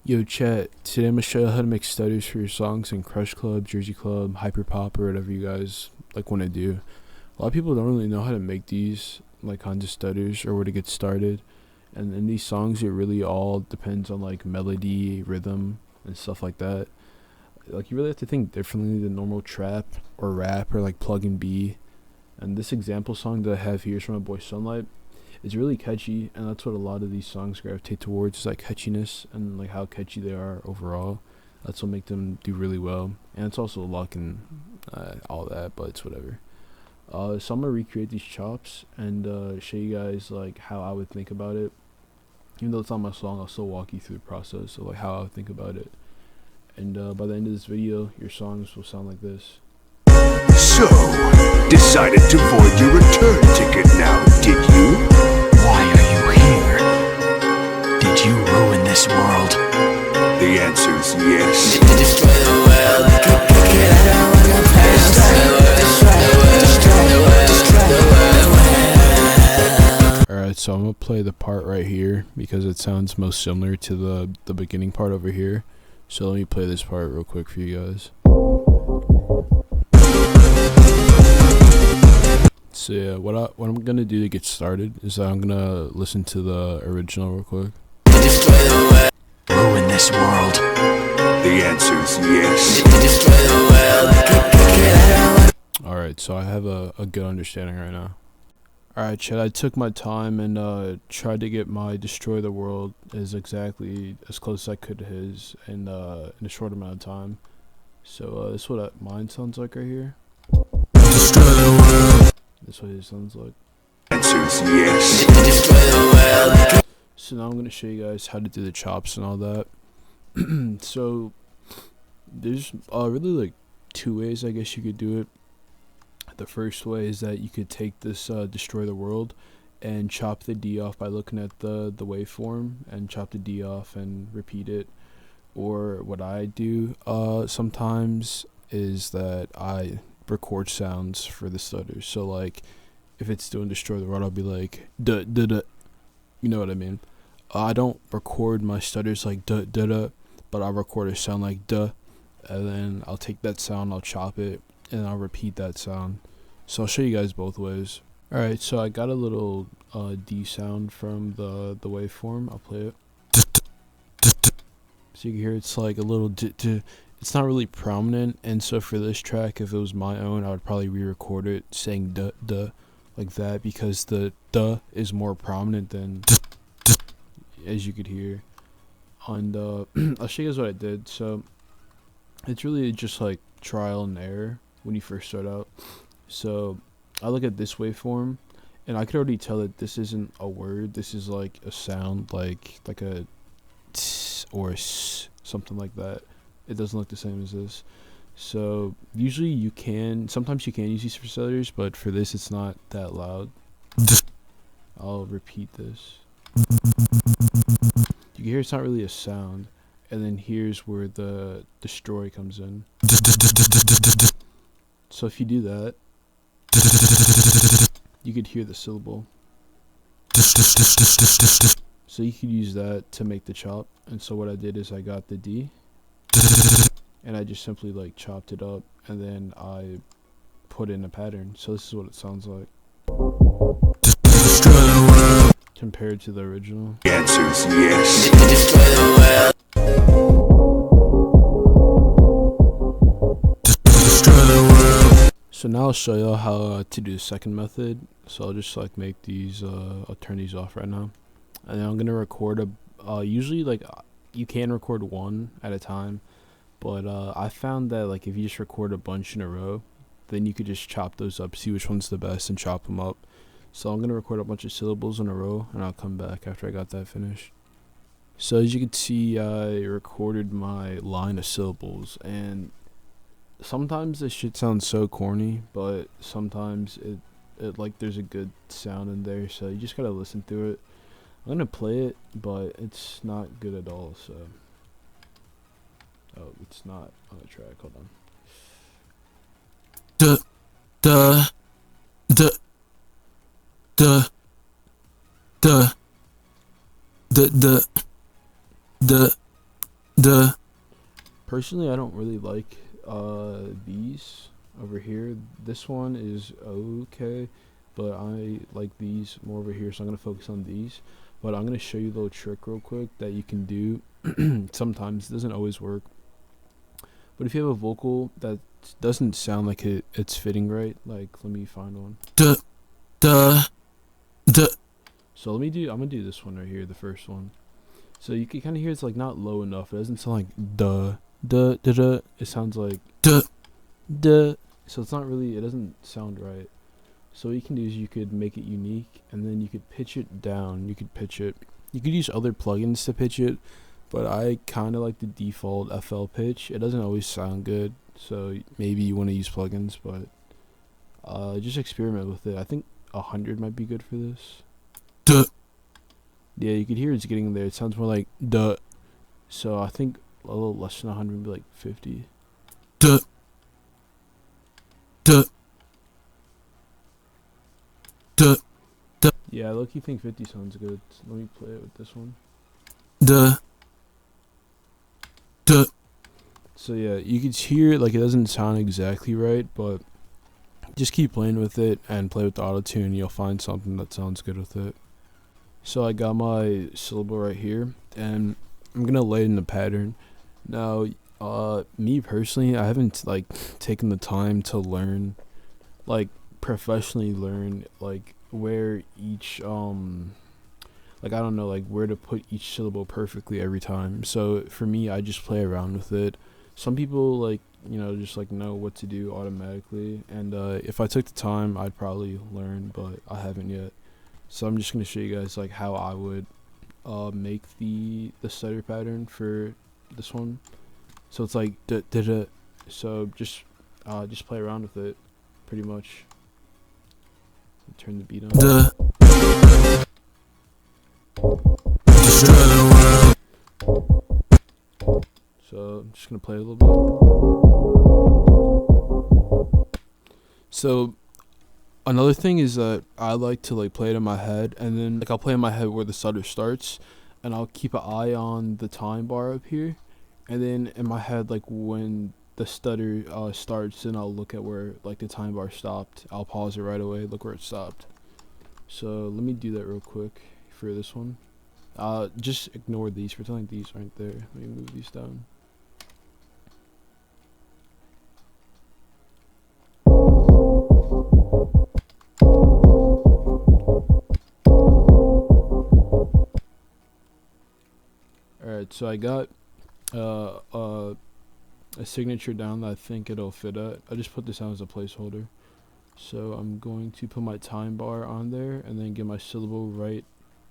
Yo chat, today I'm gonna show you how to make stutters for your songs in KRUSHCLUB, Jersey Club, HYPERPOP, or whatever you guys like want to do. A lot of people don't really know how to make these like kinds of stutters or where to get started. And in these songs it really all depends on like melody, rhythm, and stuff like that. Like you really have to think differently than normal trap or rap or like plug and B. And this example song that I have here is from my boy Sunlight. It's really catchy, and that's what a lot of these songs gravitate towards, is like catchiness and like how catchy they are overall. That's what make them do really well, and it's also luck and all that, but it's whatever. So I'm gonna recreate these chops and show you guys like how I would think about it. Even though it's not my song, I'll still walk you through the process of like how I would think about it. And by the end of this video, your songs will sound like this. So, decided to void your return ticket now, did you? Why are you here? Did you ruin this world? The answer's yes. Destroy the world. Alright, so I'm gonna play the part right here because it sounds most similar to the beginning part over here. So let me play this part real quick for you guys. So yeah, what I'm gonna do to get started is that I'm gonna listen to the original real quick. Destroy the world. Ruin this world. The answer's yes. Destroy the world. Alright, so I have a good understanding right now. Alright, Chad, I took my time and tried to get my Destroy the World exactly as close as I could to his in a short amount of time. So this is what mine sounds like right here. Destroy the world. That's what it sounds like. Answer's yes. Destroy the world. So now I'm going to show you guys how to do the chops and all that. So there's really like two ways I guess you could do it. The first way is that you could take this Destroy the World and chop the D off by looking at the waveform and chop the D off and repeat it. Or what I do sometimes is that I record sounds for the stutters. So like if it's doing Destroy the World, I'll be like duh duh duh, you know what I mean. I don't record my stutters like duh duh duh, but I'll record a sound like duh, and then I'll take that sound, I'll chop it, and I'll repeat that sound. So I'll show you guys both ways. Alright, so I got a little D sound from the waveform. I'll play it. So you can hear it's like a little it's not really prominent, and so for this track, if it was my own, I would probably re-record it saying duh duh like that, because the duh is more prominent than, as you could hear. And I'll show you guys what I did. So it's really just like trial and error when you first start out. So I look at this waveform and I could already tell that this isn't a word, this is like a sound, like a tss or s, something like that. It doesn't look the same as this. So usually sometimes you can use these for stutters, but for this it's not that loud. I'll repeat this. You can hear it's not really a sound, and then here's where the destroy comes in. So if you do that, you could hear the syllable. So you could use that to make the chop. And so what I did is I got the D and I just simply like chopped it up, and then I put in a pattern. So this is what it sounds like compared to the original. The answer's yes. Destroy the world. So now I'll show y'all how to do the second method. So I'll just like make these, I'll turn these off right now. And then I'm going to record usually like you can record one at a time. But I found that like if you just record a bunch in a row, then you could just chop those up, see which one's the best, and chop them up. So I'm going to record a bunch of syllables in a row, and I'll come back after I got that finished. So as you can see, I recorded my line of syllables, and sometimes this shit sounds so corny, but sometimes it like there's a good sound in there, so you just gotta listen through it. I'm gonna play it, but it's not good at all. So it's not on the track. Hold on. Duh duh duh duh duh duh duh duh Personally, I don't really like these over here. This one is okay, but I like these more over here, so I'm gonna focus on these. But I'm gonna show you a little trick real quick that you can do. Sometimes it doesn't always work, but if you have a vocal that doesn't sound like it's fitting right, like let me find one. So I'm gonna do this one right here, the first one. So you can kind of hear it's like not low enough. It doesn't sound like duh. It sounds like duh. So it's not really, it doesn't sound right. So what you can do is you could make it unique, and then you could pitch it down. You could pitch it. You could use other plugins to pitch it, but I kind of like the default FL pitch. It doesn't always sound good, so maybe you want to use plugins, but just experiment with it. I think 100 might be good for this. Duh. Yeah, you could hear it's getting there. It sounds more like duh. So I think a little less than 100 would be like 50. Duh. Duh. Duh. Duh. Yeah, low-key think 50 sounds good. So let me play it with this one. Duh. Duh. So yeah, you can hear like it doesn't sound exactly right, but just keep playing with it and play with the auto-tune. You'll find something that sounds good with it. So I got my syllable right here, and I'm gonna lay it in a pattern. Now, me personally, I haven't like taken the time to learn, like professionally learn, like where each like I don't know, like where to put each syllable perfectly every time. So for me, I just play around with it. Some people like, you know, just like know what to do automatically, and if I took the time, I'd probably learn, but I haven't yet. So I'm just gonna show you guys like how I would make the stutter pattern for this one. So it's like da da da. So just play around with it, pretty much. Turn the beat on. Duh. So I'm just gonna play a little bit. So another thing is that I like to like play it in my head, and then like I'll play in my head where the stutter starts, and I'll keep an eye on the time bar up here, and then in my head, like when the stutter starts, then I'll look at where like the time bar stopped. I'll pause it right away, look where it stopped. So let me do that real quick for this one. Just ignore these, pretend like these aren't there. Let me move these down. Alright, so I got a signature down that I think it'll fit at. I just put this down as a placeholder. So I'm going to put my time bar on there, and then get my syllable right,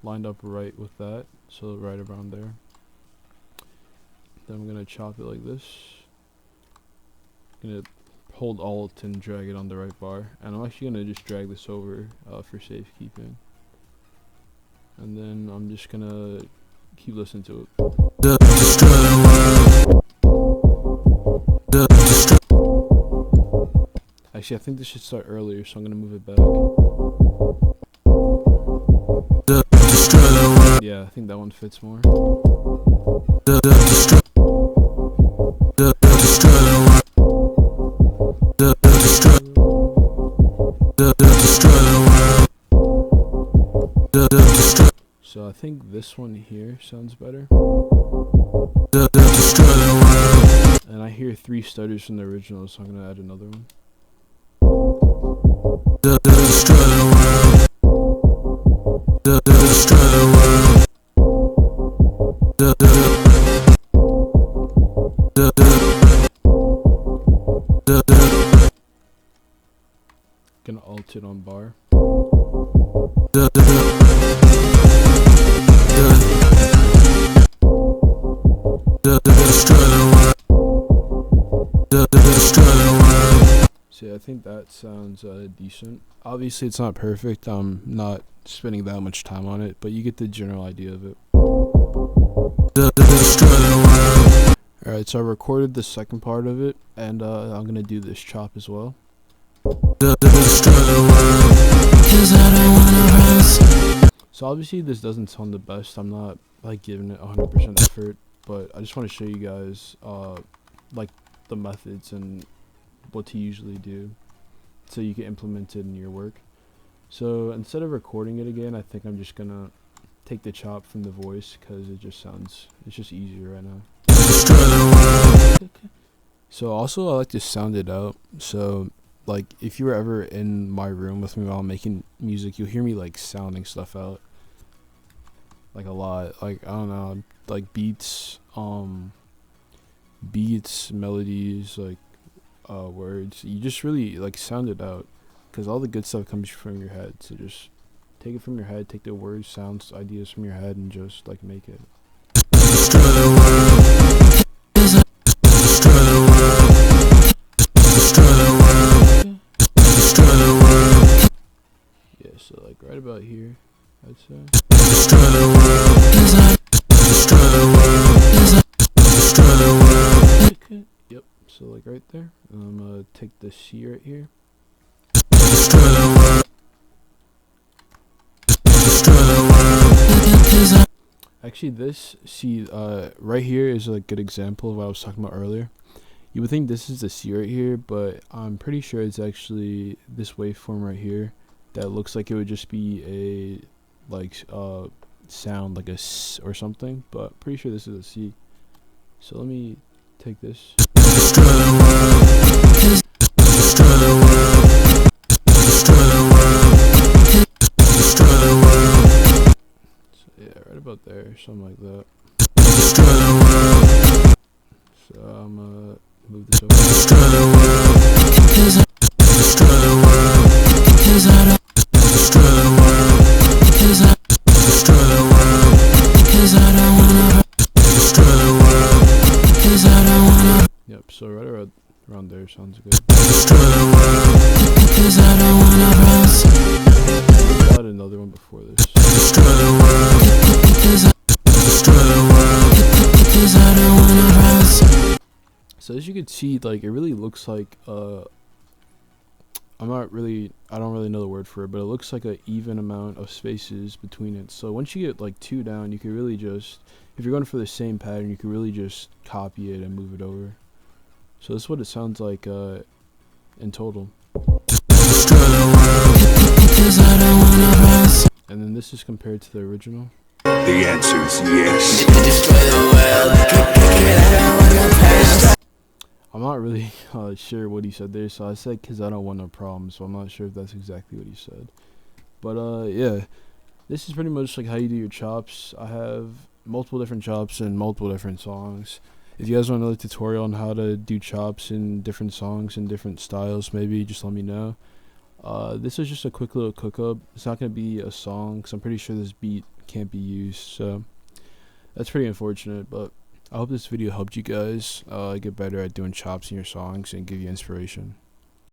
lined up right with that, so right around there. Then I'm gonna chop it like this. I'm gonna hold Alt and drag it on the right bar, and I'm actually gonna just drag this over for safekeeping. And then I'm just gonna keep listening to it. Actually, I think this should start earlier, so I'm gonna move it back. Yeah, I think that one fits more. So I think this one here sounds better. And I hear 3 stutters from the original, so I'm gonna add another one. Gonna alt it on bar. So I think that sounds decent. Obviously it's not perfect. I'm not spending that much time on it, but you get the general idea of it. Alright, so I recorded the second part of it, and I'm gonna do this chop as well. So obviously this doesn't sound the best. I'm not like giving it 100% effort. but I just want to show you guys like the methods and what to usually do so you can implement it in your work. So instead of recording it again, I think I'm just gonna take the chop from the voice because it's just easier right now. So also I like to sound it out. So like if you were ever in my room with me while I'm making music, you'll hear me like sounding stuff out like a lot. Like I don't know, like beats, melodies, like words. You just really like sound it out because all the good stuff comes from your head. So just take it from your head, take the words, sounds, ideas from your head, and just like make it. Yeah, so like right about here, I'd say. Yep, so like right there. I'm gonna take the C right here. Actually, this C right here is a good example of what I was talking about earlier. You would think this is the C right here, but I'm pretty sure it's actually this waveform right here that looks like it would just be a like sound like a S or something, but pretty sure this is a C. So let me take this. So yeah, right about there, something like that. So I'm gonna move this over. Yep, so right around there sounds good. I'll add another one before this. So as you can see, like it really looks like I don't really know the word for it, but it looks like an even amount of spaces between it. So once you get like 2 down, you can really just, if you're going for the same pattern, you can really just copy it and move it over. So this is what it sounds like in total. And then this is compared to the original. The answer is yes. I'm not really sure what he said there, so I said because I don't want no problems, so I'm not sure if that's exactly what he said. But yeah, this is pretty much like how you do your chops. I have multiple different chops and multiple different songs. If you guys want another tutorial on how to do chops in different songs and different styles, maybe just let me know. This is just a quick little cookup. It's not going to be a song because I'm pretty sure this beat can't be used, so that's pretty unfortunate, but I hope this video helped you guys get better at doing chops in your songs and give you inspiration.